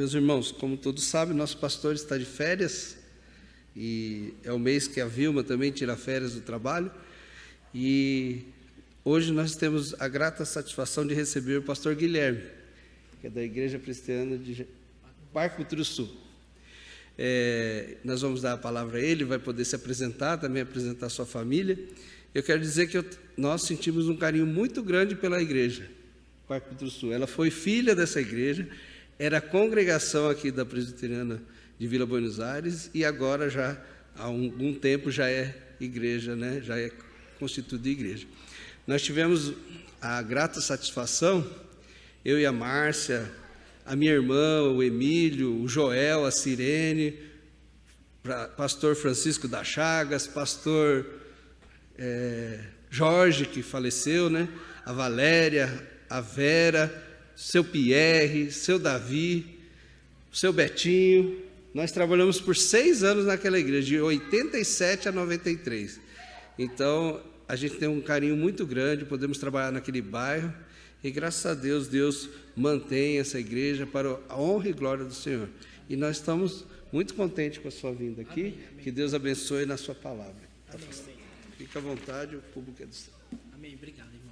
Meus irmãos, como todos sabem, nosso pastor está de férias, e é o mês que a Vilma também tira férias do trabalho, e hoje nós temos a grata satisfação de receber o pastor Guilherme, que é da Igreja Presbiteriana de Parque Cuturuçu. Nós vamos dar a palavra a ele, vai poder se apresentar, também apresentar a sua família. Eu quero dizer que nós sentimos um carinho muito grande pela igreja Parque Cuturuçu. Ela foi filha dessa igreja, era a congregação aqui da Presbiteriana de Vila Buenos Aires, e agora já há algum tempo já é igreja, né? Já é constituída igreja. Nós tivemos a grata satisfação, eu e a Márcia, a minha irmã, o Emílio, o Joel, a Sirene, pastor Francisco da Chagas, pastor Jorge, que faleceu, né? A Valéria, a Vera, seu Pierre, seu Davi, o seu Betinho. Nós trabalhamos por 6 anos naquela igreja, de 87 a 93. Então, a gente tem um carinho muito grande, podemos trabalhar naquele bairro, e graças a Deus, Deus mantém essa igreja para a honra e glória do Senhor. E nós estamos muito contentes com a sua vinda aqui. Amém, amém. Que Deus abençoe na sua palavra. Amém, amém. Fica à vontade, o público é do céu. Amém, obrigado, irmão.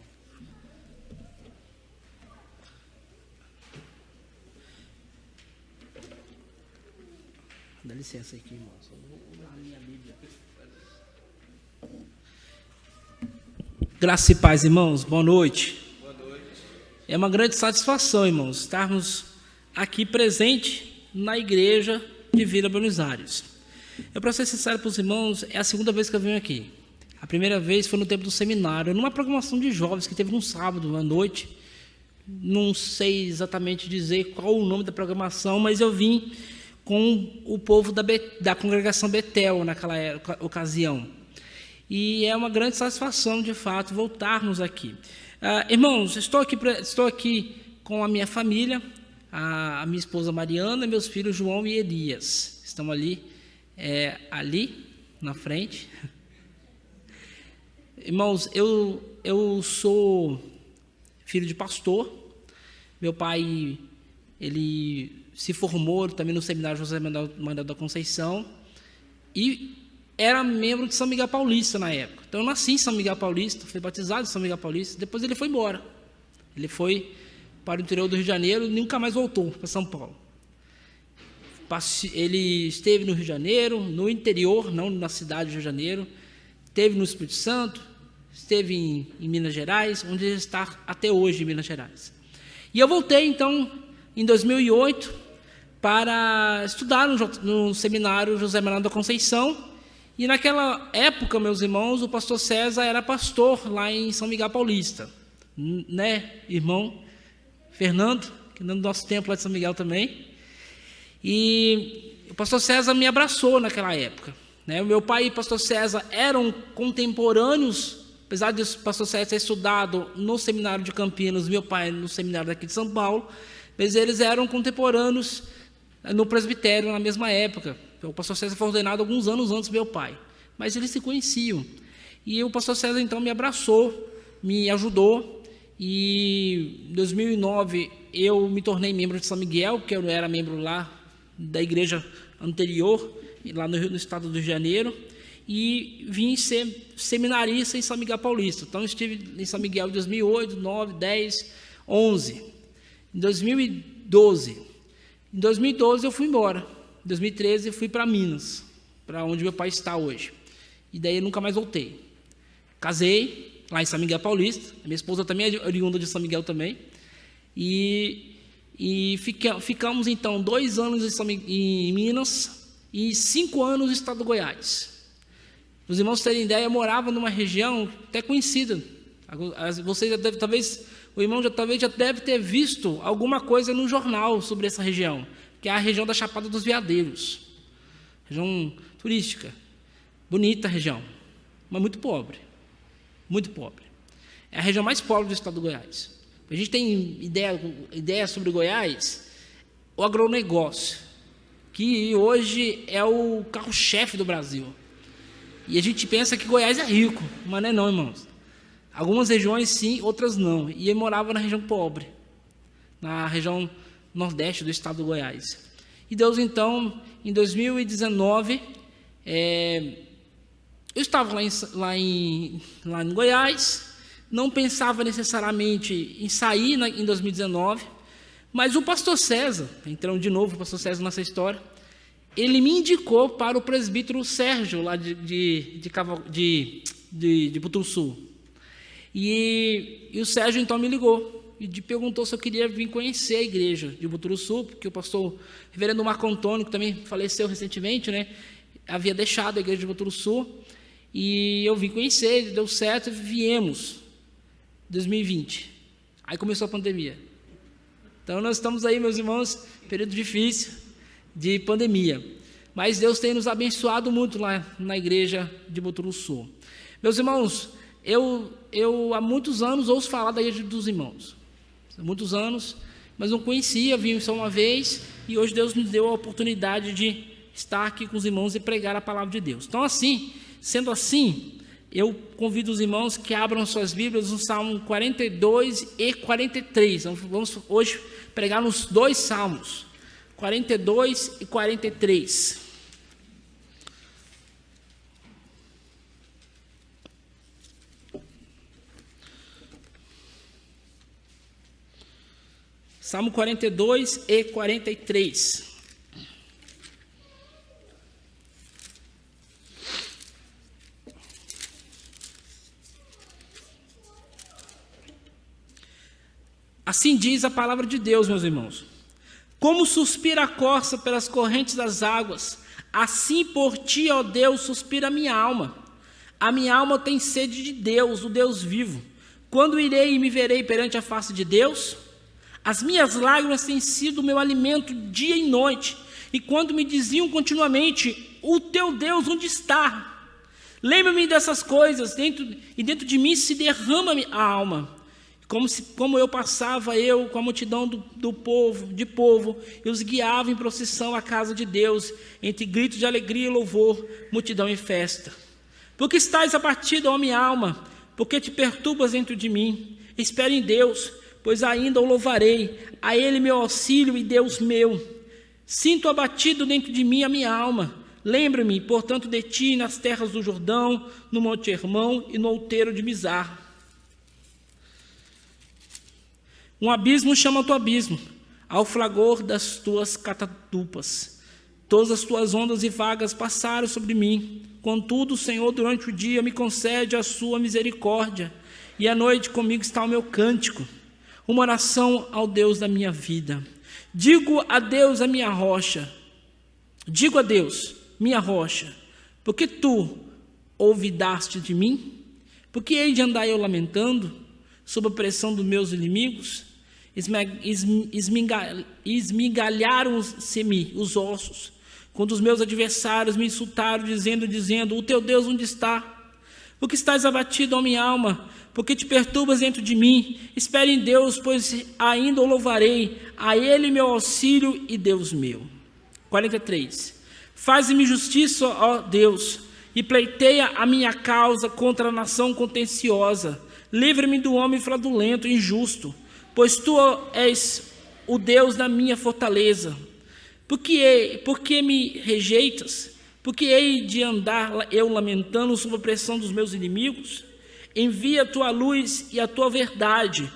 Dá licença aqui, irmão. Só vou olhar a minha Bíblia. Graça e paz, irmãos. Boa noite. Boa noite. É uma grande satisfação, irmãos, estarmos aqui presentes na igreja de Vila Buenos Aires. Para ser sincero para os irmãos, é a segunda vez que eu venho aqui. A primeira vez foi no tempo do seminário, numa programação de jovens que teve num sábado à noite. Não sei exatamente dizer qual o nome da programação, mas eu vim com o povo da congregação Betel naquela ocasião. E é uma grande satisfação, de fato, voltarmos aqui. Irmãos, estou aqui com a minha família, a minha esposa Mariana, meus filhos João e Elias. Estão ali na frente. Irmãos, eu sou filho de pastor. Meu pai, ele se formou também no seminário José Manuel da Conceição e era membro de São Miguel Paulista na época. Então eu nasci em São Miguel Paulista, fui batizado em São Miguel Paulista, depois ele foi embora. Ele foi para o interior do Rio de Janeiro e nunca mais voltou para São Paulo. Ele esteve no Rio de Janeiro, no interior, não na cidade do Rio de Janeiro, esteve no Espírito Santo, esteve em Minas Gerais, onde ele está até hoje em Minas Gerais. E eu voltei, então, em 2008, para estudar no seminário José Manuel da Conceição. E naquela época, meus irmãos, o pastor César era pastor lá em São Miguel Paulista. Né, irmão Fernando, que no nosso tempo lá de São Miguel também. E o pastor César me abraçou naquela época. Né? O meu pai e o pastor César eram contemporâneos, apesar de o pastor César ter estudado no seminário de Campinas, meu pai no seminário daqui de São Paulo, mas eles eram contemporâneos no presbitério na mesma época. O pastor César foi ordenado alguns anos antes do meu pai, mas eles se conheciam. E o pastor César, então, me abraçou, me ajudou, e em 2009 eu me tornei membro de São Miguel, porque eu era membro lá da igreja anterior, lá no estado do Rio de Janeiro, e vim ser seminarista em São Miguel Paulista. Então, estive em São Miguel em 2008, 9, 10, 11. Em 2012 eu fui embora. Em 2013 eu fui para Minas, para onde meu pai está hoje. E daí eu nunca mais voltei. Casei lá em São Miguel Paulista. Minha esposa também é oriunda de São Miguel também. E ficamos, então, 2 anos em Minas e 5 anos no estado do Goiás. Os irmãos terem ideia, eu morava numa região até conhecida. Vocês já devem, talvez, o irmão já deve ter visto alguma coisa no jornal sobre essa região, que é a região da Chapada dos Veadeiros. Região turística. Bonita região, mas muito pobre. Muito pobre. É a região mais pobre do estado do Goiás. A gente tem ideia sobre Goiás, o agronegócio, que hoje é o carro-chefe do Brasil. E a gente pensa que Goiás é rico, mas não é não, irmãos. Algumas regiões sim, outras não. E eu morava na região pobre, na região nordeste do estado do Goiás. E Deus, então, em 2019, eu estava lá em Goiás, não pensava necessariamente em sair em 2019, mas o pastor César, entrando de novo o pastor César nessa história, ele me indicou para o presbítero Sérgio, lá de Buturuçu. E o Sérgio, então, me ligou e perguntou se eu queria vir conhecer a igreja de Buturuçu, porque o pastor reverendo Marco Antônio, que também faleceu recentemente, né, havia deixado a igreja de Buturuçu, e eu vim conhecer, deu certo, e viemos, 2020. Aí começou a pandemia. Então, nós estamos aí, meus irmãos, período difícil de pandemia. Mas Deus tem nos abençoado muito lá na igreja de Buturuçu. Meus irmãos, eu há muitos anos ouço falar da igreja dos irmãos. Há muitos anos, mas não conhecia, vim só uma vez, e hoje Deus nos deu a oportunidade de estar aqui com os irmãos e pregar a palavra de Deus. Então, sendo assim, eu convido os irmãos que abram suas Bíblias no Salmo 42 e 43. Vamos hoje pregar nos dois salmos, 42 e 43. Salmo 42 e 43. Assim diz a palavra de Deus, meus irmãos. Como suspira a corça pelas correntes das águas, assim por ti, ó Deus, suspira a minha alma. A minha alma tem sede de Deus, o Deus vivo. Quando irei e me verei perante a face de Deus? As minhas lágrimas têm sido o meu alimento dia e noite, e quando me diziam continuamente, o teu Deus onde está? Lembra-me dessas coisas, e dentro de mim se derrama a alma, como eu passava com a multidão de povo, e os guiava em procissão à casa de Deus, entre gritos de alegria e louvor, multidão e festa. Porque estás abatido, ó minha alma, porque te perturbas dentro de mim? Espere em Deus, pois ainda o louvarei, a Ele meu auxílio e Deus meu. Sinto abatido dentro de mim a minha alma. Lembra-me, portanto, de ti nas terras do Jordão, no Monte Hermão e no outeiro de Mizar. Um abismo chama outro abismo, ao flagor das tuas catatupas. Todas as tuas ondas e vagas passaram sobre mim. Contudo, o Senhor, durante o dia, me concede a sua misericórdia, e à noite comigo está o meu cântico, uma oração ao Deus da minha vida. Digo a Deus, a minha rocha. Digo a Deus, minha rocha, porque tu ouvidaste de mim? Porque hei de andar eu lamentando, sob a pressão dos meus inimigos? Esmigalharam-se-me os ossos, quando os meus adversários me insultaram, dizendo, o teu Deus onde está? Porque estás abatido, ó minha alma, porque te perturbas dentro de mim? Espere em Deus, pois ainda o louvarei, a Ele meu auxílio e Deus meu. 43. Faze-me justiça, ó Deus, e pleiteia a minha causa contra a nação contenciosa. Livre-me do homem fraudulento e injusto, pois tu és o Deus da minha fortaleza. Por que me rejeitas? Porque hei de andar eu lamentando sob a pressão dos meus inimigos? Envia a tua luz e a tua verdade,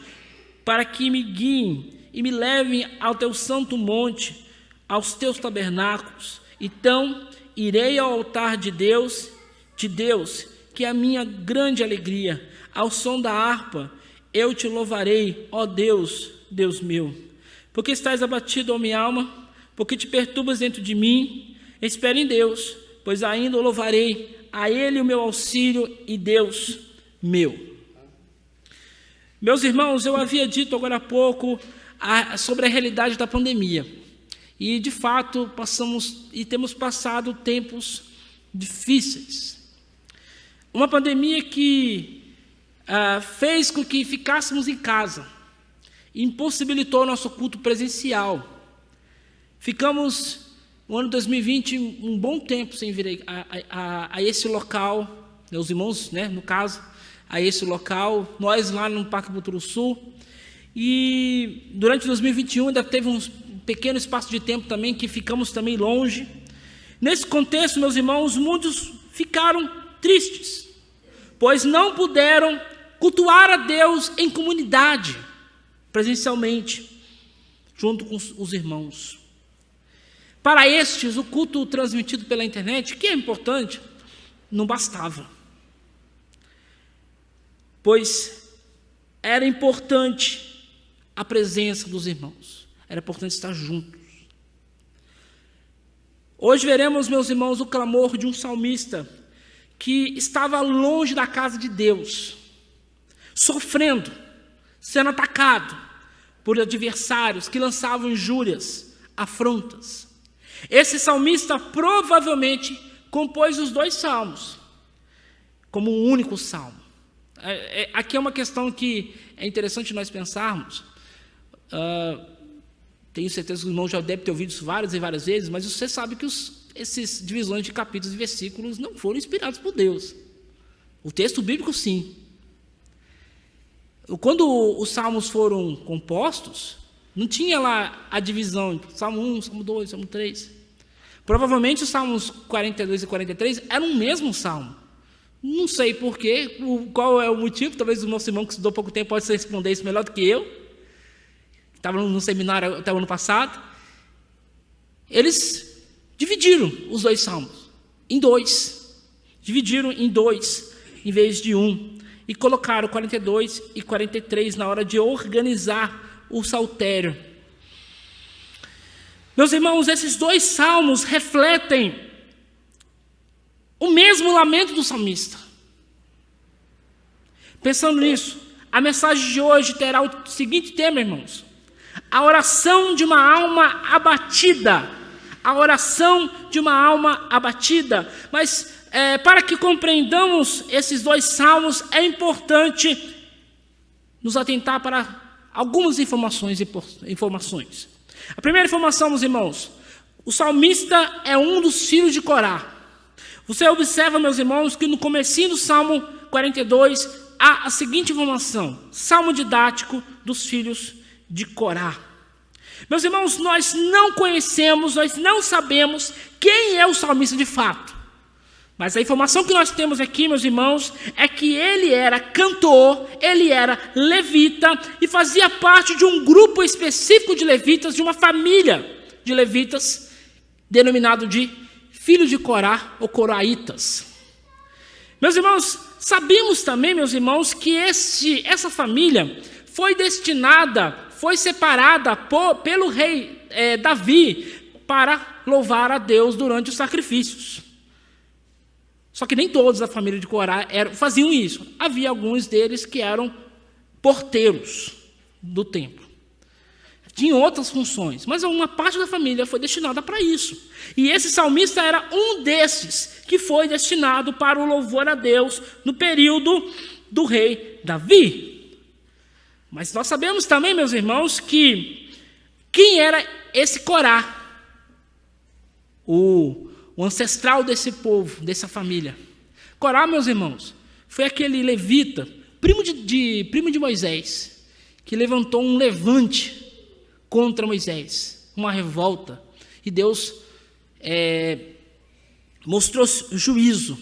para que me guiem e me levem ao teu santo monte, aos teus tabernáculos. Então irei ao altar de Deus, que é a minha grande alegria. Ao som da harpa eu te louvarei, ó Deus, Deus meu. Porque estás abatido, ó minha alma, porque te perturbas dentro de mim? Espere em Deus, pois ainda o louvarei, a Ele o meu auxílio e Deus meu. Meus irmãos, eu havia dito agora há pouco sobre a realidade da pandemia. E, de fato, temos passado tempos difíceis. Uma pandemia que fez com que ficássemos em casa, impossibilitou o nosso culto presencial. Ficamos, no ano 2020, um bom tempo sem vir a esse local, os irmãos, né, no caso, a esse local, nós lá no Parque Buturuçu. E durante 2021 ainda teve pequeno espaço de tempo também, que ficamos também longe. Nesse contexto, meus irmãos, muitos ficaram tristes, pois não puderam cultuar a Deus em comunidade, presencialmente, junto com os irmãos. Para estes, o culto transmitido pela internet, que é importante, não bastava, pois era importante a presença dos irmãos, era importante estar juntos. Hoje veremos, meus irmãos, o clamor de um salmista que estava longe da casa de Deus, sofrendo, sendo atacado por adversários que lançavam injúrias, afrontas. Esse salmista provavelmente compôs os 2 salmos como um único salmo. Aqui é uma questão que é interessante nós pensarmos. Tenho certeza que o irmão já deve ter ouvido isso várias e várias vezes, mas você sabe que essas divisões de capítulos e versículos não foram inspirados por Deus. O texto bíblico, sim. Quando os salmos foram compostos, não tinha lá a divisão, Salmo 1, Salmo 2, Salmo 3. Provavelmente os Salmos 42 e 43 eram o mesmo salmo. Não sei porquê, qual é o motivo, talvez o nosso irmão que estudou há pouco tempo possa responder isso melhor do que eu. Estava no seminário até o ano passado. Eles dividiram os 2 salmos em 2. Dividiram em 2, em vez de 1. E colocaram 42 e 43 na hora de organizar o saltério. Meus irmãos, esses 2 salmos refletem o mesmo lamento do salmista. Pensando nisso, a mensagem de hoje terá o seguinte tema, irmãos: a oração de uma alma abatida. A oração de uma alma abatida. Mas para que compreendamos esses 2 salmos, é importante nos atentar para algumas informações. A primeira informação, meus irmãos: o salmista é um dos filhos de Corá. Você observa, meus irmãos, que no comecinho do Salmo 42 há a seguinte informação: salmo didático dos filhos de Corá. Meus irmãos, nós não conhecemos, nós não sabemos quem é o salmista de fato. Mas a informação que nós temos aqui, meus irmãos, é que ele era cantor, ele era levita e fazia parte de um grupo específico de levitas, de uma família de levitas, denominado de filho de Corá ou coraitas. Meus irmãos, sabemos também, meus irmãos, que essa família foi separada pelo rei Davi para louvar a Deus durante os sacrifícios. Só que nem todos da família de Corá faziam isso. Havia alguns deles que eram porteiros do templo. Tinham outras funções, mas uma parte da família foi destinada para isso. E esse salmista era um desses que foi destinado para o louvor a Deus no período do rei Davi. Mas nós sabemos também, meus irmãos, que quem era esse Corá? O ancestral desse povo, dessa família. Corá, meus irmãos, foi aquele levita, primo de Moisés, que levantou um levante contra Moisés, uma revolta, e Deus mostrou juízo,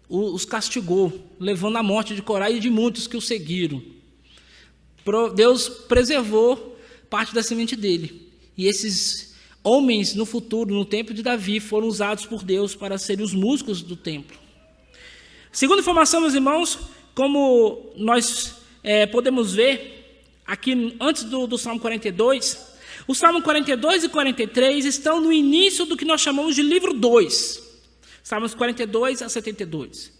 os castigou, levando à morte de Corá e de muitos que o seguiram. Deus preservou parte da semente dele, e esses homens no futuro, no tempo de Davi, foram usados por Deus para serem os músicos do templo. Segunda informação, meus irmãos, como nós podemos ver aqui antes do Salmo 42, o Salmo 42 e 43 estão no início do que nós chamamos de livro 2, Salmos 42 a 72.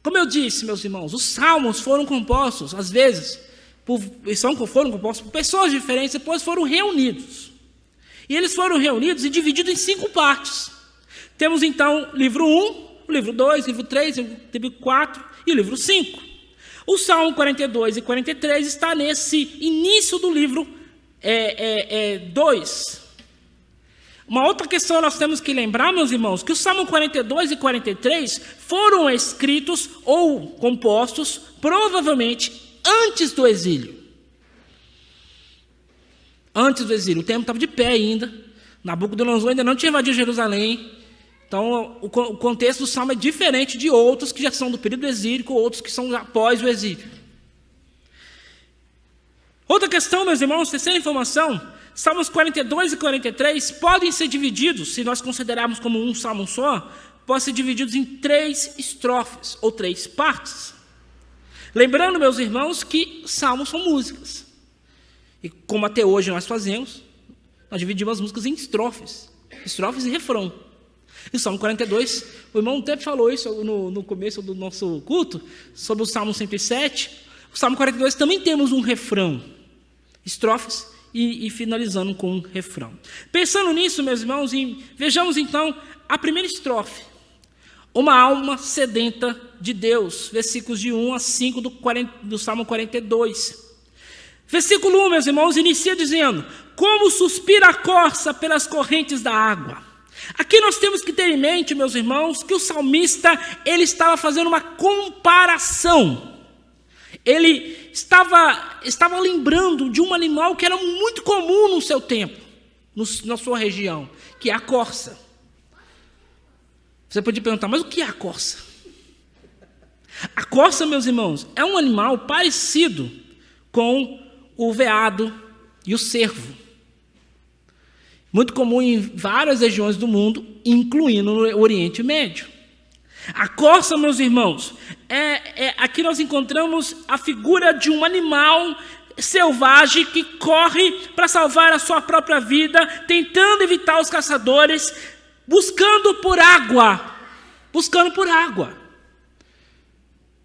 Como eu disse, meus irmãos, os salmos foram compostos, às vezes, foram compostos por pessoas diferentes, depois foram reunidos. E eles foram reunidos e divididos em 5 partes. Temos então livro 1, livro 2, livro 3, livro 4 e o livro 5. O Salmo 42 e 43 está nesse início do livro 2. Uma outra questão nós temos que lembrar, meus irmãos, que o Salmo 42 e 43 foram escritos ou compostos provavelmente antes do exílio. antes do exílio. O templo estava de pé ainda. Nabucodonosor ainda não tinha invadido Jerusalém. Então, o contexto do Salmo é diferente de outros que já são do período exílico, outros que são após o exílio. Outra questão, meus irmãos, terceira informação, Salmos 42 e 43 podem ser divididos, se nós considerarmos como um salmo só, podem ser divididos em 3 estrofes, ou 3 partes. Lembrando, meus irmãos, que salmos são músicas. E como até hoje nós fazemos, nós dividimos as músicas em estrofes e refrão. E o Salmo 42, o irmão até falou isso no começo do nosso culto, sobre o Salmo 107. O Salmo 42 também temos um refrão, estrofes e finalizando com um refrão. Pensando nisso, meus irmãos, vejamos então a primeira estrofe. Uma alma sedenta de Deus, versículos de 1 a 5 do Salmo 42. Versículo 1, meus irmãos, inicia dizendo: como suspira a corça pelas correntes da água. Aqui nós temos que ter em mente, meus irmãos, que o salmista, ele estava fazendo uma comparação. Ele estava lembrando de um animal que era muito comum no seu tempo, na sua região, que é a corça. Você pode perguntar, mas o que é a corça? A corça, meus irmãos, é um animal parecido com o veado e o cervo. Muito comum em várias regiões do mundo, incluindo no Oriente Médio. A corça, meus irmãos, aqui nós encontramos a figura de um animal selvagem que corre para salvar a sua própria vida, tentando evitar os caçadores, buscando por água,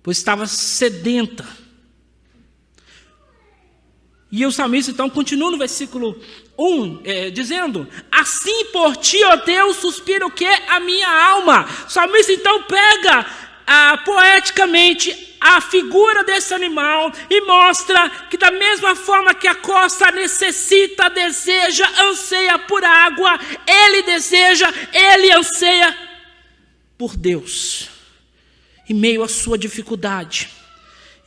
pois estava sedenta. E o salmista então continua no versículo 1, dizendo: assim por ti, ó Deus, suspira o que? A minha alma. O salmista então pega poeticamente a figura desse animal e mostra que da mesma forma que a corça necessita, deseja, anseia por água, ele anseia por Deus. Em meio à sua dificuldade,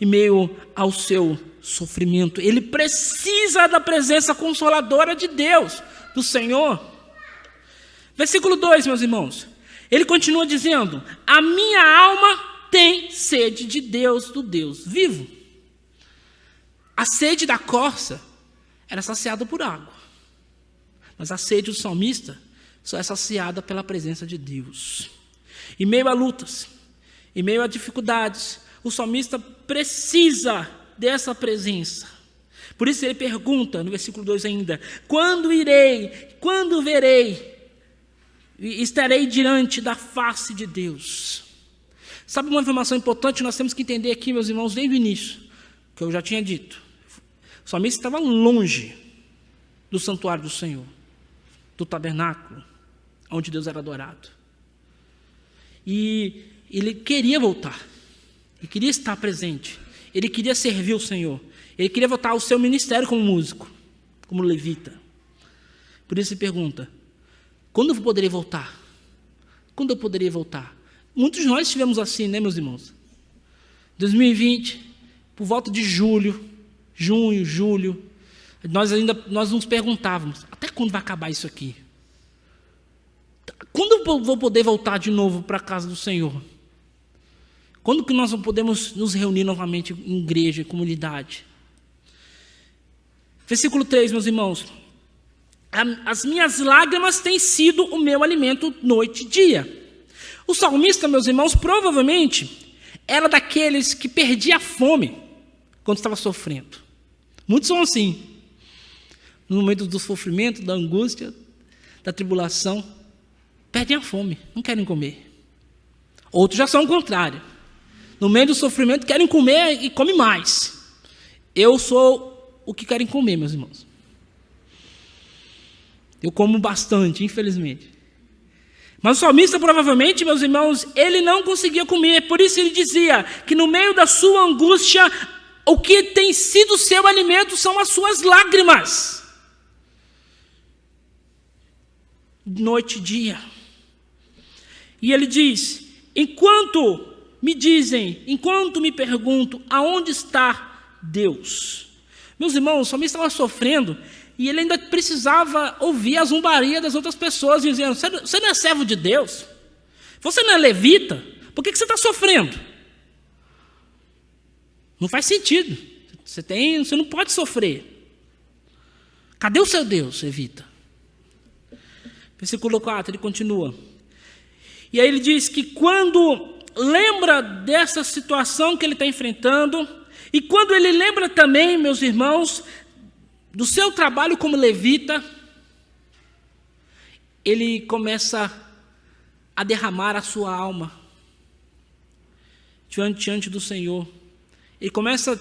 em meio ao seu sofrimento, ele precisa da presença consoladora de Deus, do Senhor. Versículo 2, meus irmãos, ele continua dizendo: a minha alma tem sede de Deus, do Deus vivo. A sede da corça era saciada por água, mas a sede do salmista só é saciada pela presença de Deus. Em meio a lutas, em meio a dificuldades, o salmista precisa dessa presença. Por isso ele pergunta no versículo 2 ainda: quando verei e estarei diante da face de Deus? Sabe uma informação importante que nós temos que entender aqui, meus irmãos, desde o início, que eu já tinha dito. O salmista estava longe do santuário do Senhor, do tabernáculo, onde Deus era adorado. E ele queria voltar, ele queria estar presente, ele queria servir o Senhor, ele queria voltar ao seu ministério como músico, como levita. Por isso ele pergunta: quando eu poderei voltar? Quando eu poderei voltar? Muitos de nós estivemos assim, né, meus irmãos? 2020, por volta de junho, julho, nós nos perguntávamos: até quando vai acabar isso aqui? Quando eu vou poder voltar de novo para a casa do Senhor? Quando que nós podemos nos reunir novamente em igreja, em comunidade? Versículo 3, meus irmãos: as minhas lágrimas têm sido o meu alimento noite e dia. O salmista, meus irmãos, provavelmente era daqueles que perdia a fome quando estava sofrendo. Muitos são assim. No momento do sofrimento, da angústia, da tribulação, perdem a fome, não querem comer. Outros já são o contrário. No meio do sofrimento querem comer e comem mais. Eu sou o que querem comer, meus irmãos. Eu como bastante, infelizmente. Mas o salmista, provavelmente, meus irmãos, ele não conseguia comer. Por isso ele dizia que no meio da sua angústia, o que tem sido o seu alimento são as suas lágrimas. Noite e dia. E ele diz: enquanto me pergunto, aonde está Deus? Meus irmãos, o salmista estava sofrendo, E ele ainda precisava ouvir a zombaria das outras pessoas, dizendo: você não é servo de Deus? Você não é levita? Por que você está sofrendo? Não faz sentido. Você não pode sofrer. Cadê o seu Deus, levita? Versículo 4, ele continua. E aí ele diz que quando lembra dessa situação que ele está enfrentando, e quando ele lembra também, meus irmãos, do seu trabalho como levita, ele começa a derramar a sua alma diante do Senhor. Ele começa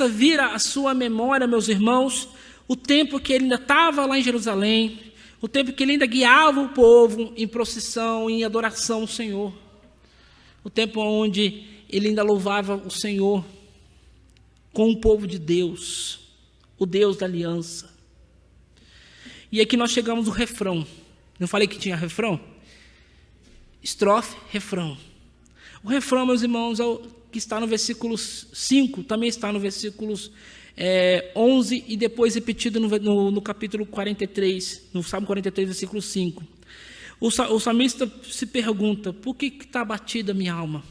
a vir à sua memória, meus irmãos, o tempo que ele ainda estava lá em Jerusalém, o tempo que ele ainda guiava o povo em procissão, em adoração ao Senhor, o tempo onde ele ainda louvava o Senhor com o povo de Deus, o Deus da aliança. E aqui nós chegamos no refrão. Não falei que tinha refrão? Estrofe, refrão. O refrão, meus irmãos, é o que está no versículo 5, também está no versículos 11 e depois repetido no capítulo 43, no Salmo 43, versículo 5. O salmista se pergunta: por que está abatida a minha alma?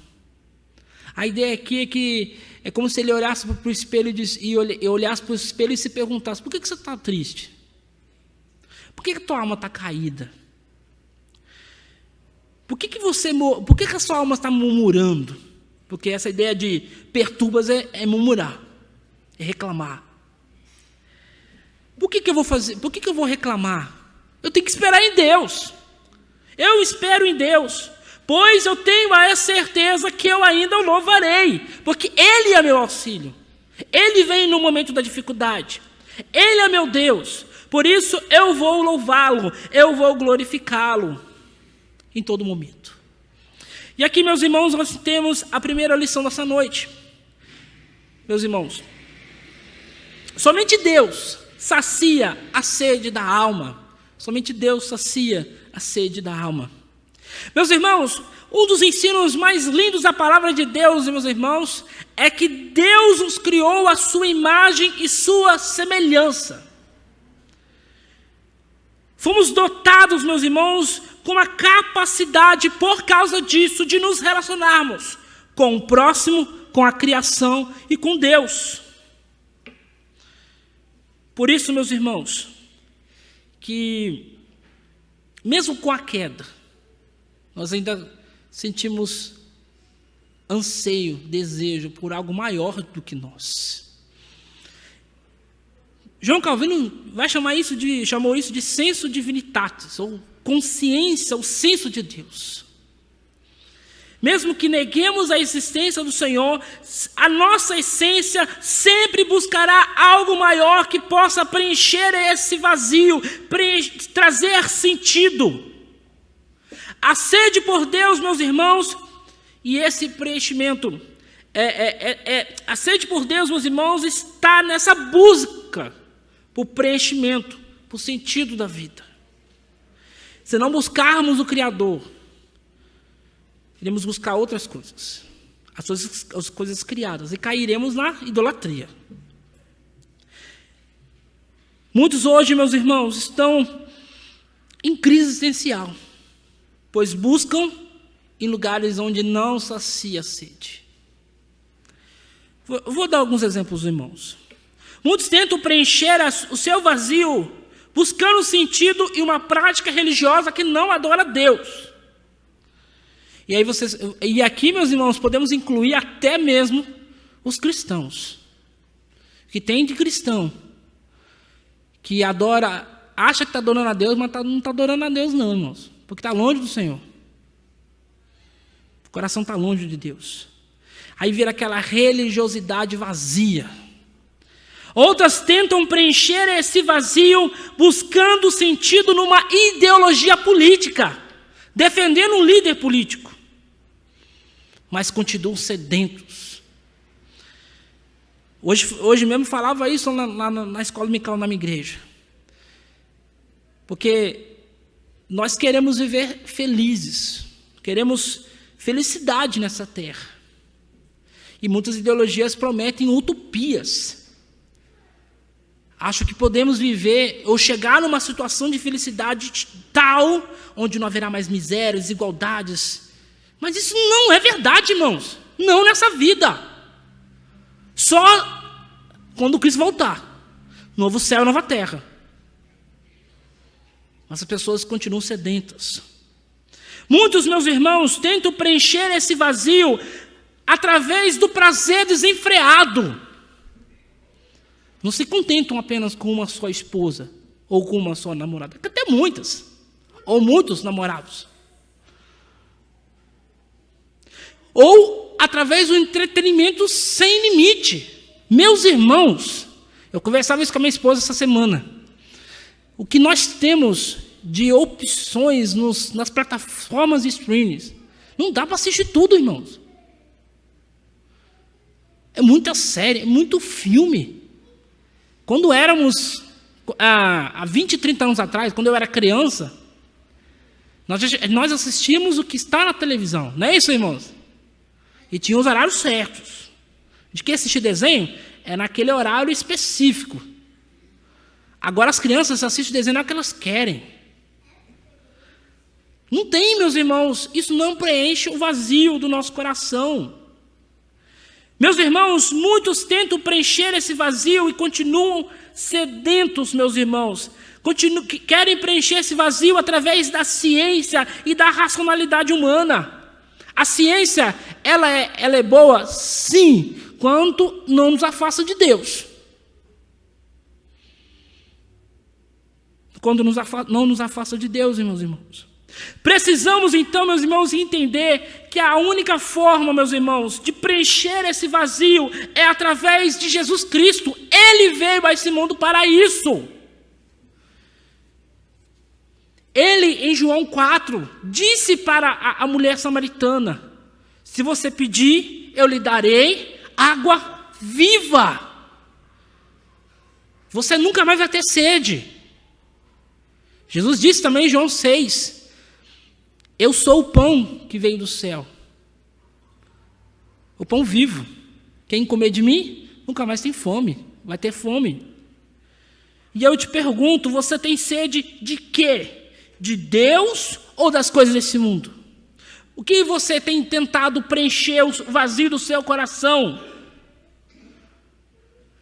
A ideia aqui é que é como se ele olhasse para o espelho e olhasse para o espelho e se perguntasse: por que você está triste? Por que a tua alma está caída? Por que a sua alma está murmurando? Porque essa ideia de perturbas é murmurar, é reclamar. Por que eu vou fazer? Por que eu vou reclamar? Eu tenho que esperar em Deus. Eu espero em Deus, pois eu tenho a certeza que eu ainda o louvarei, porque Ele é meu auxílio. Ele vem no momento da dificuldade. Ele é meu Deus. Por isso eu vou louvá-lo, eu vou glorificá-lo em todo momento. E aqui, meus irmãos, nós temos a primeira lição dessa noite. Meus irmãos, somente Deus sacia a sede da alma. Somente Deus sacia a sede da alma. Meus irmãos, um dos ensinos mais lindos da palavra de Deus, meus irmãos, é que Deus nos criou a sua imagem e sua semelhança. Fomos dotados, meus irmãos, com a capacidade, por causa disso, de nos relacionarmos com o próximo, com a criação e com Deus. Por isso, meus irmãos, que mesmo com a queda, nós ainda sentimos anseio, desejo por algo maior do que nós. João Calvino chamou isso de senso divinitatis, ou consciência, o senso de Deus. Mesmo que neguemos a existência do Senhor, a nossa essência sempre buscará algo maior que possa preencher esse vazio, trazer sentido. A sede por Deus, meus irmãos, e esse preenchimento, a sede por Deus, meus irmãos, está nessa busca por preenchimento, por sentido da vida. Se não buscarmos o Criador, iremos buscar outras coisas, as coisas criadas, e cairemos na idolatria. Muitos hoje, meus irmãos, estão em crise existencial, pois buscam em lugares onde não sacia a sede. Vou dar alguns exemplos, irmãos. Muitos tentam preencher o seu vazio buscando sentido em uma prática religiosa que não adora a Deus. E aqui, meus irmãos, podemos incluir até mesmo os cristãos. Que tem de cristão que acha que está adorando a Deus, mas não está adorando a Deus não, irmãos. Porque está longe do Senhor. O coração está longe de Deus. Aí vira aquela religiosidade vazia. Outras tentam preencher esse vazio buscando sentido numa ideologia política, defendendo um líder político, mas continuam sedentos. Hoje mesmo falava isso na escola dominical na minha igreja, porque nós queremos viver felizes, queremos felicidade nessa terra, e muitas ideologias prometem utopias. Acho que podemos viver ou chegar numa situação de felicidade tal, onde não haverá mais miséria, desigualdades. Mas isso não é verdade, irmãos. Não nessa vida. Só quando Cristo voltar. Novo céu e nova terra. Mas as pessoas continuam sedentas. Muitos, meus irmãos, tentam preencher esse vazio através do prazer desenfreado. Não se contentam apenas com uma só esposa ou com uma só namorada. Até muitas. Ou muitos namorados. Ou através do entretenimento sem limite. Meus irmãos, eu conversava isso com a minha esposa essa semana. O que nós temos de opções nas plataformas de streaming, não dá para assistir tudo, irmãos. É muita série, é muito filme. Quando éramos, há 20, 30 anos atrás, quando eu era criança, nós assistíamos o que está na televisão. Não é isso, irmãos? E tinha os horários certos. De que assistir desenho é naquele horário específico. Agora as crianças assistem desenho na hora que elas querem. Não tem, meus irmãos, isso não preenche o vazio do nosso coração. Meus irmãos, muitos tentam preencher esse vazio e continuam sedentos, meus irmãos. Querem preencher esse vazio através da ciência e da racionalidade humana. A ciência, ela é boa, sim, quando não nos afasta de Deus. Quando não nos afasta de Deus, meus irmãos. Precisamos então, meus irmãos, entender que a única forma, meus irmãos, de preencher esse vazio é através de Jesus Cristo. Ele veio a esse mundo para isso. Ele, em João 4, disse para a mulher samaritana: se você pedir, eu lhe darei água viva. Você nunca mais vai ter sede. Jesus disse também em João 6, eu sou o pão que veio do céu. O pão vivo. Quem comer de mim, nunca mais tem fome. Vai ter fome. E eu te pergunto, você tem sede de quê? De Deus ou das coisas desse mundo? O que você tem tentado preencher o vazio do seu coração?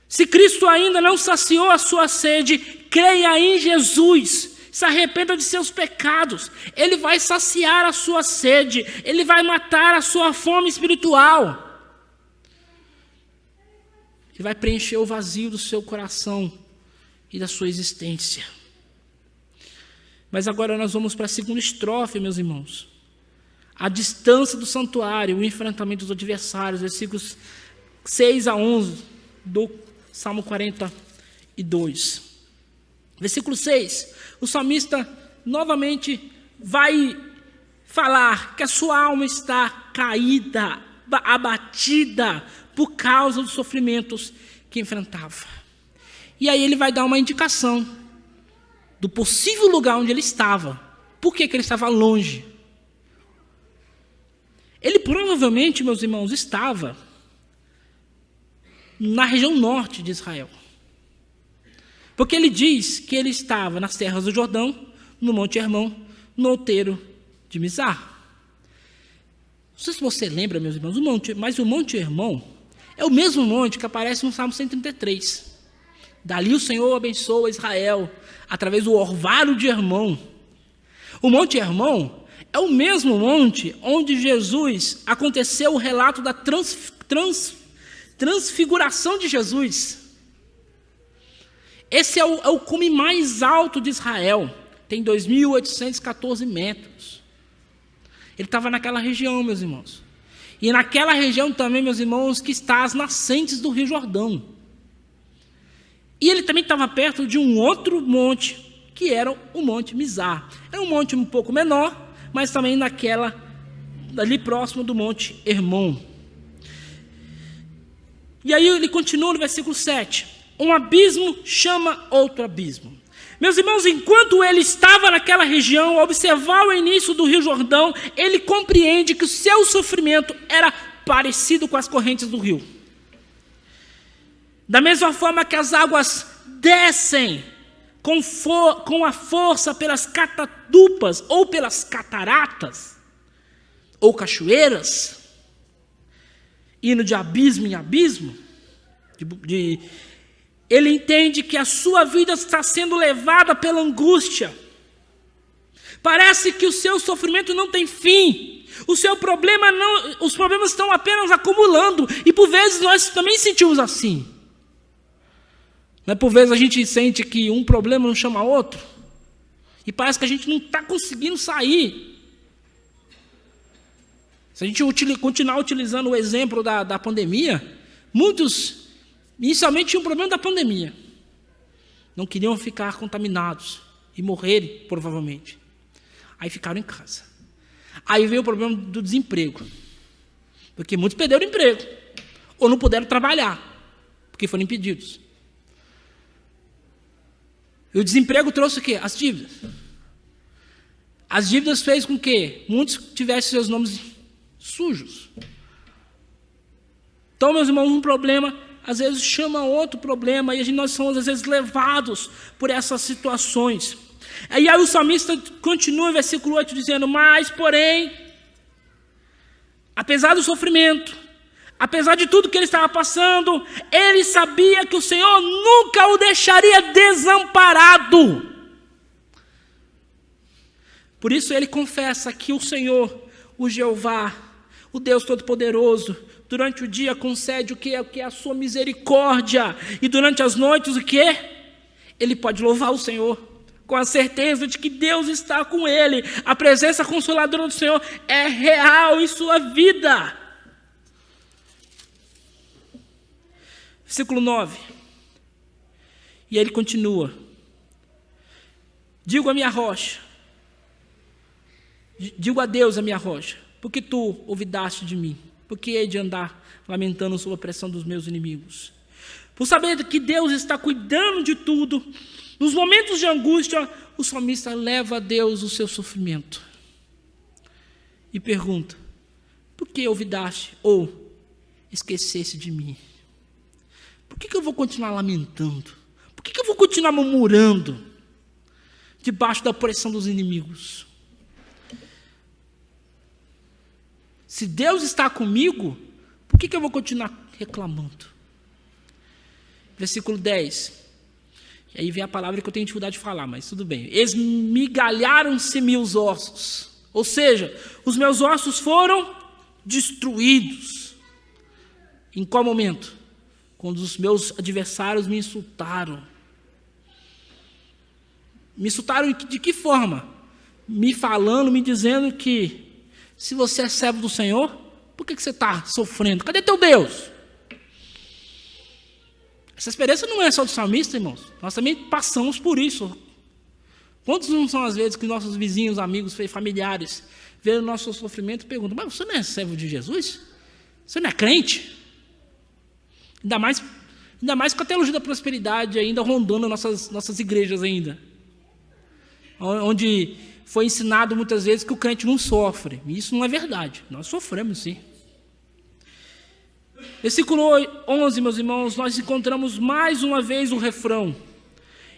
Se Cristo ainda não saciou a sua sede, creia em Jesus. Se arrependa de seus pecados. Ele vai saciar a sua sede. Ele vai matar a sua fome espiritual. Ele vai preencher o vazio do seu coração e da sua existência. Mas agora nós vamos para a segunda estrofe, meus irmãos. A distância do santuário, o enfrentamento dos adversários, versículos 6 a 11 do Salmo 42. Versículo 6. O salmista novamente vai falar que a sua alma está caída, abatida por causa dos sofrimentos que enfrentava. E aí ele vai dar uma indicação do possível lugar onde ele estava. Por que ele estava longe? Ele provavelmente, meus irmãos, estava na região norte de Israel. Porque ele diz que ele estava nas terras do Jordão, no Monte Hermon, no outeiro de Mizar. Não sei se você lembra, meus irmãos, mas o Monte Hermon é o mesmo monte que aparece no Salmo 133. Dali o Senhor abençoa Israel, através do orvalho de Hermon. O Monte Hermon é o mesmo monte onde Jesus aconteceu o relato da transfiguração de Jesus. Esse é o cume mais alto de Israel. Tem 2.814 metros. Ele estava naquela região, meus irmãos. E naquela região também, meus irmãos, que está as nascentes do Rio Jordão. E ele também estava perto de um outro monte, que era o Monte Mizar. É um monte um pouco menor, mas também ali próximo do Monte Hermon. E aí ele continua no versículo 7. Um abismo chama outro abismo. Meus irmãos, enquanto ele estava naquela região, a observar o início do Rio Jordão, ele compreende que o seu sofrimento era parecido com as correntes do rio. Da mesma forma que as águas descem com a força pelas catadupas ou pelas cataratas ou cachoeiras, indo de abismo em abismo, ele entende que a sua vida está sendo levada pela angústia. Parece que o seu sofrimento não tem fim. Os problemas estão apenas acumulando. E por vezes nós também sentimos assim. Não é por vezes a gente sente que um problema não chama outro. E parece que a gente não está conseguindo sair. Se a gente continuar utilizando o exemplo da pandemia, muitos inicialmente tinham um problema da pandemia. Não queriam ficar contaminados e morrerem, provavelmente. Aí ficaram em casa. Aí veio o problema do desemprego. Porque muitos perderam o emprego. Ou não puderam trabalhar, porque foram impedidos. E o desemprego trouxe o quê? As dívidas. As dívidas fez com que muitos tivessem seus nomes sujos. Então, meus irmãos, um problema às vezes chama outro problema, e nós somos às vezes levados por essas situações. E aí o salmista continua no versículo 8 dizendo: mas, porém, apesar do sofrimento, apesar de tudo que ele estava passando, ele sabia que o Senhor nunca o deixaria desamparado. Por isso ele confessa que o Senhor, o Jeová, o Deus Todo-Poderoso, durante o dia concede o que é a sua misericórdia, e durante as noites o que? Ele pode louvar o Senhor, com a certeza de que Deus está com ele. A presença consoladora do Senhor é real em sua vida. Versículo 9. E ele continua: digo a minha rocha, digo a Deus a minha rocha, porque tu olvidaste de mim, porque hei de andar lamentando sob a pressão dos meus inimigos. Por saber que Deus está cuidando de tudo, nos momentos de angústia, o salmista leva a Deus o seu sofrimento e pergunta: por que olvidaste ou esquecesse de mim? Por que eu vou continuar lamentando? Por que eu vou continuar murmurando debaixo da pressão dos inimigos? Se Deus está comigo, por que eu vou continuar reclamando? Versículo 10. E aí vem a palavra que eu tenho dificuldade de falar, mas tudo bem. Esmigalharam-se-me os ossos. Ou seja, os meus ossos foram destruídos. Em qual momento? Quando os meus adversários me insultaram. Me insultaram de que forma? Me falando, me dizendo que se você é servo do Senhor, por que você está sofrendo? Cadê teu Deus? Essa experiência não é só do salmista, irmãos. Nós também passamos por isso. Quantos não são as vezes que nossos vizinhos, amigos, familiares veem o nosso sofrimento e perguntam: mas você não é servo de Jesus? Você não é crente? Ainda mais com a teologia da prosperidade ainda rondando nossas igrejas ainda. Onde foi ensinado muitas vezes que o crente não sofre. E isso não é verdade. Nós sofremos, sim. Versículo 11, meus irmãos, nós encontramos mais uma vez o refrão.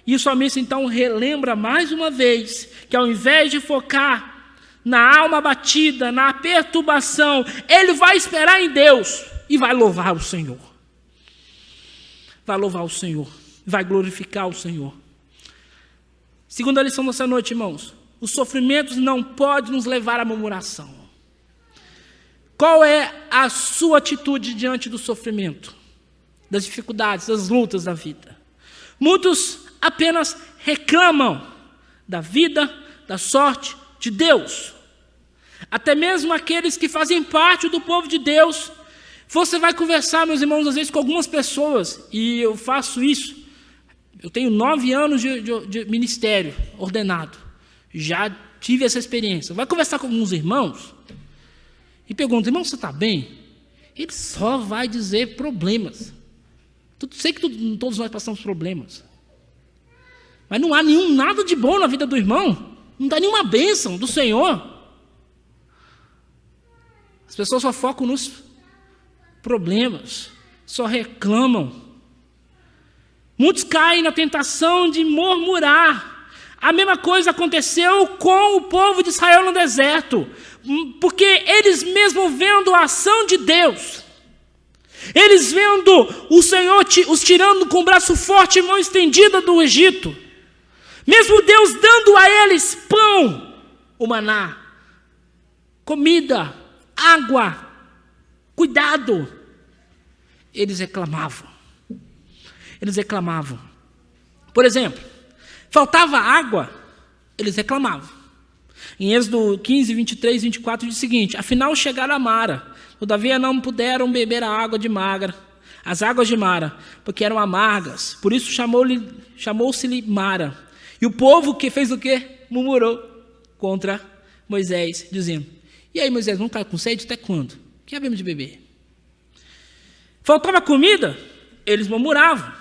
E o salmista então relembra mais uma vez que ao invés de focar na alma abatida, na perturbação, ele vai esperar em Deus e vai louvar o Senhor. Vai louvar o Senhor, vai glorificar o Senhor. Segunda lição dessa noite, irmãos: os sofrimentos não podem nos levar à murmuração. Qual é a sua atitude diante do sofrimento, das dificuldades, das lutas da vida? Muitos apenas reclamam da vida, da sorte de Deus. Até mesmo aqueles que fazem parte do povo de Deus. Você vai conversar, meus irmãos, às vezes com algumas pessoas, e eu faço isso. Eu tenho 9 anos de ministério ordenado. Já tive essa experiência. Vai conversar com alguns irmãos e pergunta: irmão, você está bem? Ele só vai dizer problemas. Sei que todos nós passamos problemas. Mas não há nada de bom na vida do irmão. Não dá nenhuma bênção do Senhor. As pessoas só focam nos problemas, só reclamam. Muitos caem na tentação de murmurar. A mesma coisa aconteceu com o povo de Israel no deserto, porque eles mesmos vendo a ação de Deus, eles vendo o Senhor os tirando com o braço forte e mão estendida do Egito, mesmo Deus dando a eles pão, o maná, comida, água, cuidado, eles reclamavam. Eles reclamavam. Por exemplo, faltava água, eles reclamavam. Em Êxodo 15, 23, 24 diz o seguinte: afinal chegaram a Mara, todavia não puderam beber a água de Mara, as águas de Mara, porque eram amargas, por isso chamou-se-lhe Mara. E o povo que fez o quê? Murmurou contra Moisés, dizendo: e aí, Moisés, vamos ficar com sede até quando? O que havemos de beber? Faltava comida? Eles murmuravam.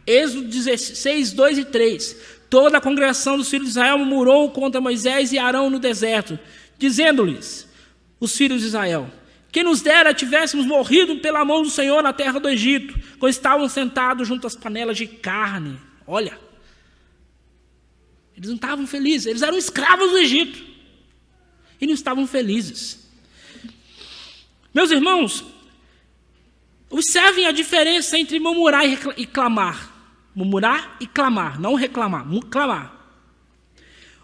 Êxodo 16, 2 e 3. Toda a congregação dos filhos de Israel murmurou contra Moisés e Arão no deserto, dizendo-lhes, os filhos de Israel: quem nos dera tivéssemos morrido pela mão do Senhor na terra do Egito, quando estavam sentados junto às panelas de carne. Olha, eles não estavam felizes, eles eram escravos do Egito e não estavam felizes. Meus irmãos, observem a diferença entre murmurar e clamar. Murmurar e clamar, não reclamar, clamar.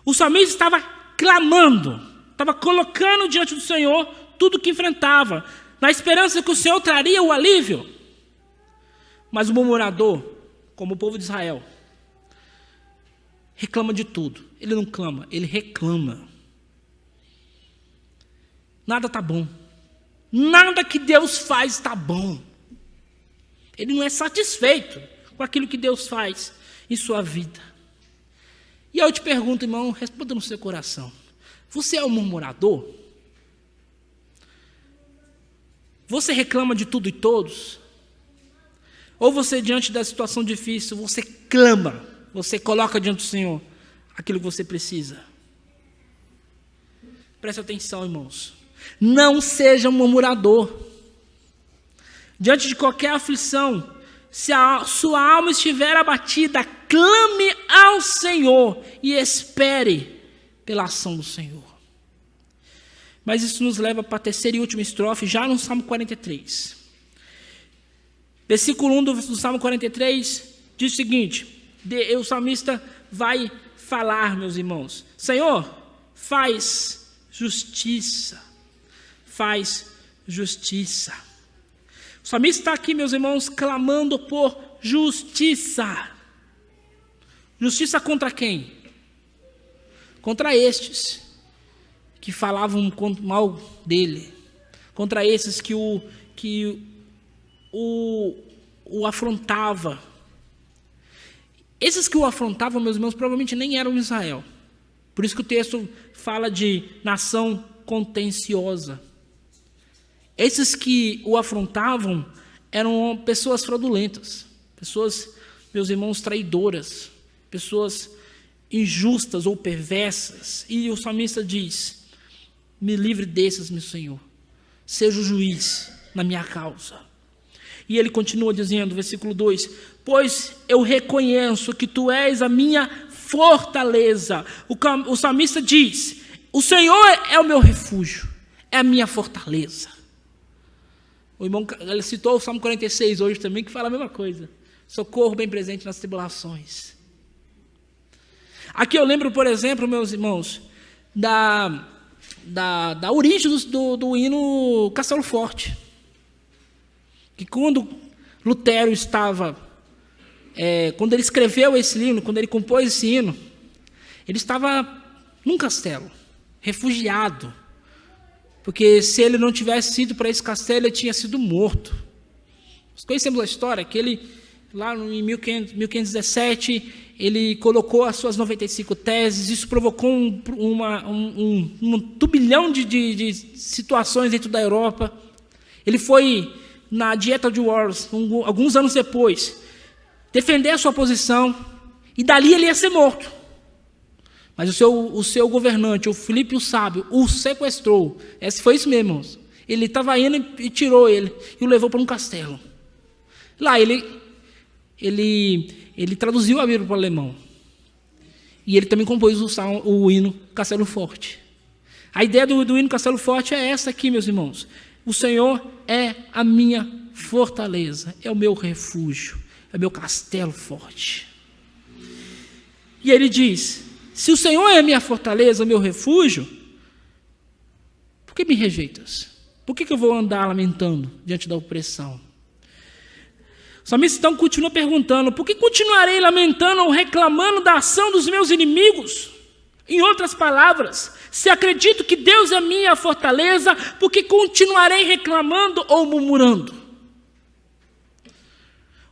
O salmista estava clamando, estava colocando diante do Senhor tudo o que enfrentava, na esperança que o Senhor traria o alívio. Mas o murmurador, como o povo de Israel, reclama de tudo. Ele não clama, ele reclama. Nada está bom. Nada que Deus faz está bom. Ele não é satisfeito com aquilo que Deus faz em sua vida. E eu te pergunto, irmão, responda no seu coração: você é um murmurador? Você reclama de tudo e todos? Ou você, diante da situação difícil, você clama, você coloca diante do Senhor aquilo que você precisa? Preste atenção, irmãos. Não seja um murmurador. Diante de qualquer aflição, se a sua alma estiver abatida, clame ao Senhor e espere pela ação do Senhor. Mas isso nos leva para a terceira e última estrofe, já no Salmo 43. Versículo 1 do Salmo 43 diz o seguinte: o salmista vai falar, meus irmãos: Senhor, faz justiça. Faz justiça. O salmista está aqui, meus irmãos, clamando por justiça. Justiça contra quem? Contra estes que falavam mal dele, contra esses que o afrontava. Esses que o afrontavam, meus irmãos, provavelmente nem eram de Israel. Por isso que o texto fala de nação contenciosa. Esses que o afrontavam eram pessoas fraudulentas, pessoas, meus irmãos, traidoras, pessoas injustas ou perversas. E o salmista diz: me livre desses, meu Senhor, seja o juiz na minha causa. E ele continua dizendo, versículo 2: pois eu reconheço que tu és a minha fortaleza. O salmista diz: o Senhor é o meu refúgio, é a minha fortaleza. O irmão, ele citou o Salmo 46 hoje também, que fala a mesma coisa: socorro bem presente nas tribulações. Aqui eu lembro, por exemplo, meus irmãos, da origem do hino Castelo Forte. Que quando Lutero estava, quando ele escreveu esse hino, quando ele compôs esse hino, ele estava num castelo, refugiado. Porque se ele não tivesse ido para esse castelo, ele tinha sido morto. Nós conhecemos a história, que ele, lá em 1517, ele colocou as suas 95 teses, isso provocou um turbilhão de situações dentro da Europa. Ele foi na Dieta de Worms, alguns anos depois, defender a sua posição, e dali ele ia ser morto. Mas o seu governante, o Filipe o Sábio, o sequestrou. Foi isso mesmo, irmãos. Ele estava indo e tirou ele, e o levou para um castelo. Lá ele ele traduziu a Bíblia para o alemão. E ele também compôs o hino Castelo Forte. A ideia do hino Castelo Forte é essa aqui, meus irmãos. O Senhor é a minha fortaleza, é o meu refúgio, é o meu castelo forte. E ele diz, se o Senhor é a minha fortaleza, o meu refúgio, por que me rejeitas? Por que eu vou andar lamentando diante da opressão? O salmista então continua perguntando, por que continuarei lamentando ou reclamando da ação dos meus inimigos? Em outras palavras, se acredito que Deus é minha fortaleza, por que continuarei reclamando ou murmurando?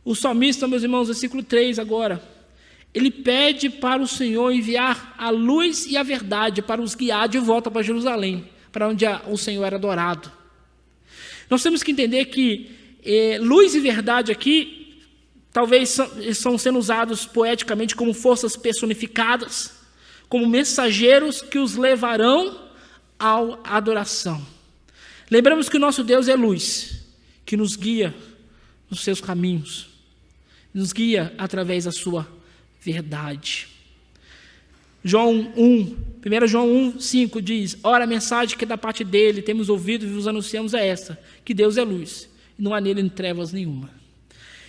O salmista, meus irmãos, versículo 3 agora, ele pede para o Senhor enviar a luz e a verdade para os guiar de volta para Jerusalém, para onde o Senhor era adorado. Nós temos que entender que luz e verdade aqui, talvez são sendo usados poeticamente como forças personificadas, como mensageiros que os levarão à adoração. Lembramos que o nosso Deus é luz, que nos guia nos seus caminhos, nos guia através da sua verdade. 1 João 1,5 diz, ora, a mensagem que é da parte dele temos ouvido e vos anunciamos é esta, que Deus é luz, e não há nele trevas nenhuma.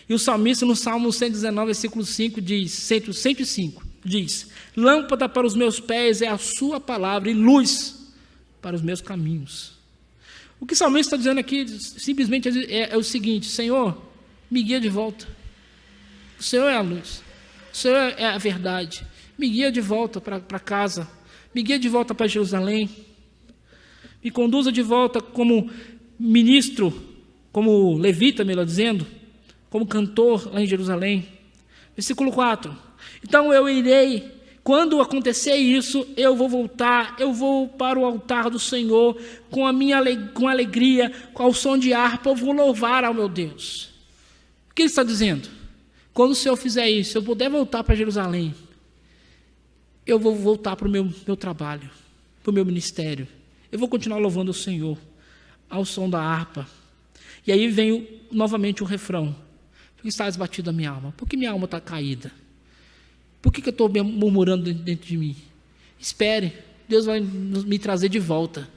E o salmista no Salmo 119, versículo 5 diz, 105, diz, lâmpada para os meus pés é a sua palavra e luz para os meus caminhos. O que o salmista está dizendo aqui simplesmente é o seguinte, Senhor, me guia de volta. O Senhor é a luz, o Senhor é a verdade. Me guia de volta para casa, me guia de volta para Jerusalém, me conduza de volta como ministro, como levita, melhor dizendo, como cantor lá em Jerusalém. Versículo 4, então eu irei, quando acontecer isso, eu vou voltar, eu vou para o altar do Senhor, com alegria, com o som de harpa, eu vou louvar ao meu Deus. O que ele está dizendo? Quando o Senhor fizer isso, eu puder voltar para Jerusalém, eu vou voltar para o meu trabalho, para o meu ministério. Eu vou continuar louvando o Senhor ao som da harpa. E aí vem novamente o refrão. Por que está esbatida a minha alma? Por que minha alma está caída? Por que eu estou murmurando dentro de mim? Espere, Deus vai me trazer de volta.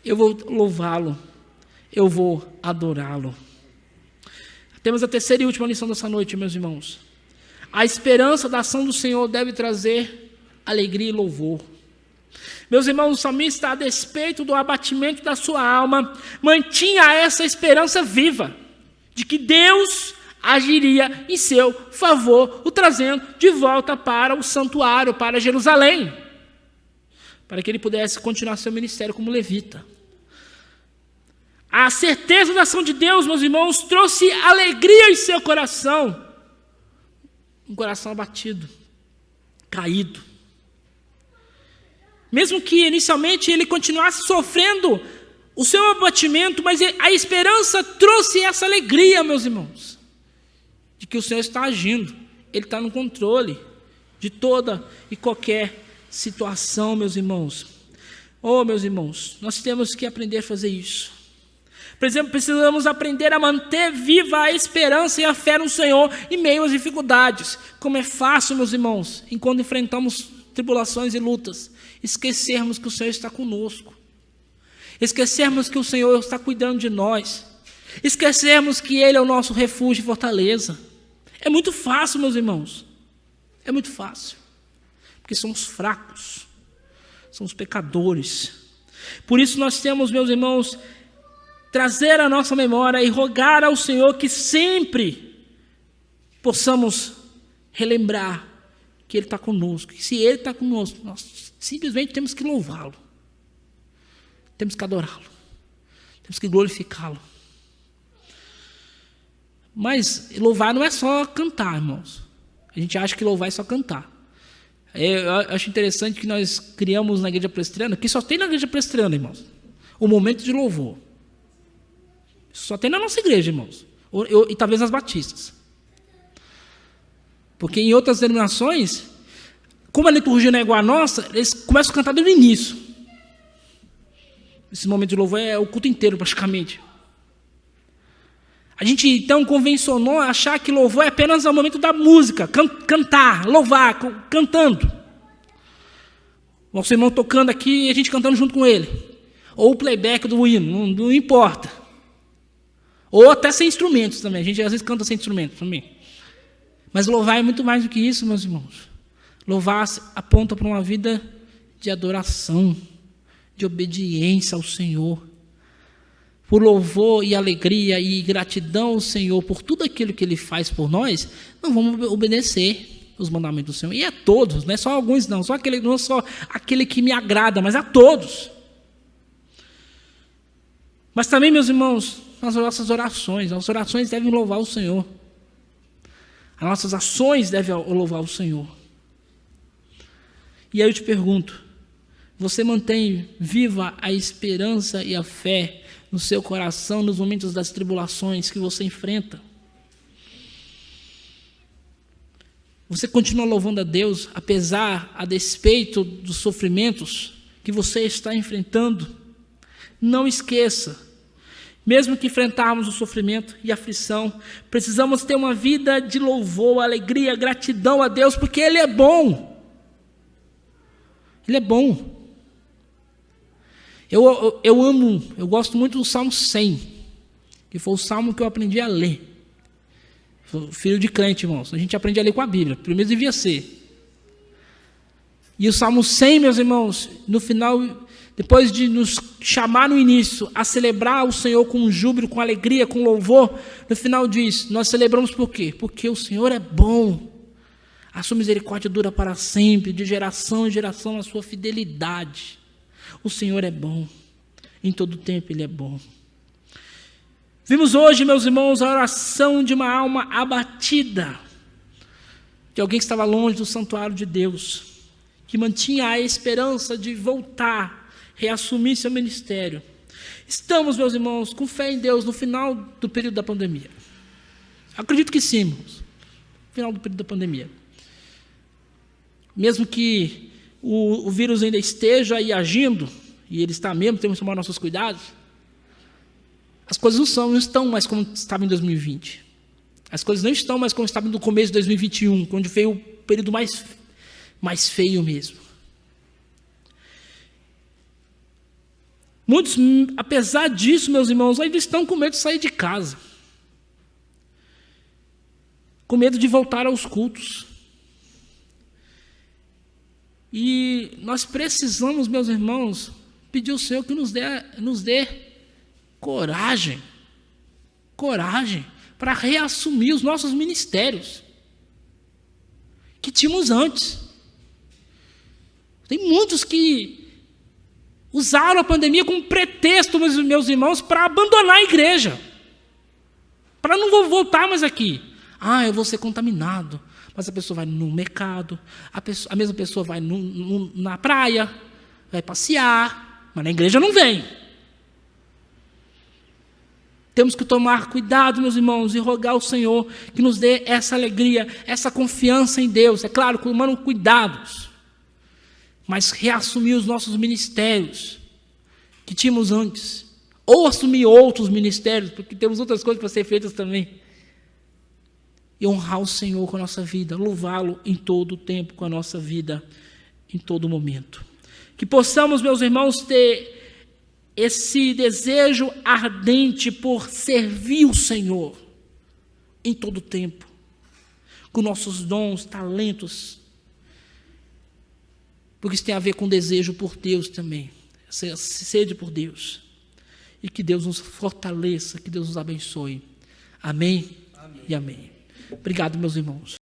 Eu vou louvá-lo. Eu vou adorá-lo. Temos a terceira e última lição dessa noite, meus irmãos. A esperança da ação do Senhor deve trazer alegria e louvor. Meus irmãos, o salmista, a despeito do abatimento da sua alma, mantinha essa esperança viva, de que Deus agiria em seu favor, o trazendo de volta para o santuário, para Jerusalém, para que ele pudesse continuar seu ministério como levita. A certeza da ação de Deus, meus irmãos, trouxe alegria em seu coração, um coração abatido, caído. Mesmo que inicialmente ele continuasse sofrendo o seu abatimento, mas a esperança trouxe essa alegria, meus irmãos, de que o Senhor está agindo, Ele está no controle de toda e qualquer situação, meus irmãos. Oh, meus irmãos, nós temos que aprender a fazer isso. Por exemplo, precisamos aprender a manter viva a esperança e a fé no Senhor em meio às dificuldades. Como é fácil, meus irmãos, enquanto enfrentamos tribulações e lutas, esquecermos que o Senhor está conosco, esquecermos que o Senhor está cuidando de nós, esquecermos que Ele é o nosso refúgio e fortaleza. É muito fácil, meus irmãos, é muito fácil, porque somos fracos, somos pecadores. Por isso nós temos, meus irmãos, trazer à nossa memória e rogar ao Senhor que sempre possamos relembrar que Ele está conosco. E se Ele está conosco, nós simplesmente temos que louvá-lo. Temos que adorá-lo. Temos que glorificá-lo. Mas louvar não é só cantar, irmãos. A gente acha que louvar é só cantar. Eu acho interessante que nós criamos na igreja presbiteriana, que só tem na igreja presbiteriana, irmãos, o momento de louvor. Só tem na nossa igreja, irmãos. E talvez nas batistas. Porque em outras denominações, como a liturgia não é igual à nossa, eles começam a cantar desde o início. Esse momento de louvor é o culto inteiro, praticamente. A gente, então, convencionou achar que louvor é apenas o momento da música, cantar, louvar, cantando. Nosso irmão tocando aqui e a gente cantando junto com ele. Ou o playback do hino, não importa. Ou até sem instrumentos também. A gente às vezes canta sem instrumentos também. Mas louvar é muito mais do que isso, meus irmãos. Louvar aponta para uma vida de adoração, de obediência ao Senhor. Por louvor e alegria e gratidão ao Senhor por tudo aquilo que Ele faz por nós, não vamos obedecer os mandamentos do Senhor. E a todos, não é só alguns não, não é só aquele que me agrada, mas a todos. Mas também, meus irmãos, nas nossas orações, as orações devem louvar o Senhor. As nossas ações devem louvar o Senhor. E aí eu te pergunto, você mantém viva a esperança e a fé no seu coração nos momentos das tribulações que você enfrenta? Você continua louvando a Deus, apesar, a despeito dos sofrimentos que você está enfrentando? Não esqueça, mesmo que enfrentarmos o sofrimento e a aflição, precisamos ter uma vida de louvor, alegria, gratidão a Deus, porque Ele é bom. Ele é bom. Eu gosto muito do Salmo 100, que foi o salmo que eu aprendi a ler. Filho de crente, irmãos, a gente aprende a ler com a Bíblia, primeiro devia ser. E o Salmo 100, meus irmãos, no final, depois de nos chamar no início a celebrar o Senhor com júbilo, com alegria, com louvor, no final diz, nós celebramos por quê? Porque o Senhor é bom, a sua misericórdia dura para sempre, de geração em geração a sua fidelidade. O Senhor é bom, em todo tempo Ele é bom. Vimos hoje, meus irmãos, a oração de uma alma abatida, de alguém que estava longe do santuário de Deus, que mantinha a esperança de voltar, reassumir seu ministério. Estamos, meus irmãos, com fé em Deus no final do período da pandemia. Acredito que sim, irmãos, no final do período da pandemia. Mesmo que o vírus ainda esteja aí agindo, e ele está mesmo, temos que tomar nossos cuidados, as coisas não estão mais como estavam em 2020. As coisas não estão mais como estavam no começo de 2021, quando veio o período mais feio mesmo. Muitos, apesar disso, meus irmãos, ainda estão com medo de sair de casa. Com medo de voltar aos cultos. E nós precisamos, meus irmãos, pedir ao Senhor que nos dê coragem para reassumir os nossos ministérios que tínhamos antes. Tem muitos que usaram a pandemia como pretexto, meus irmãos, para abandonar a igreja, para não voltar mais aqui. Eu vou ser contaminado. Mas a pessoa vai no mercado, a mesma pessoa vai na praia, vai passear, mas na igreja não vem. Temos que tomar cuidado, meus irmãos, e rogar ao Senhor que nos dê essa alegria, essa confiança em Deus. É claro, tomando cuidados, mas reassumir os nossos ministérios que tínhamos antes, ou assumir outros ministérios, porque temos outras coisas para ser feitas também. E honrar o Senhor com a nossa vida, louvá-lo em todo o tempo com a nossa vida, em todo momento. Que possamos, meus irmãos, ter esse desejo ardente por servir o Senhor em todo o tempo, com nossos dons, talentos, porque isso tem a ver com desejo por Deus também, sede por Deus. E que Deus nos fortaleça, que Deus nos abençoe. Amém. E amém. Obrigado, meus irmãos.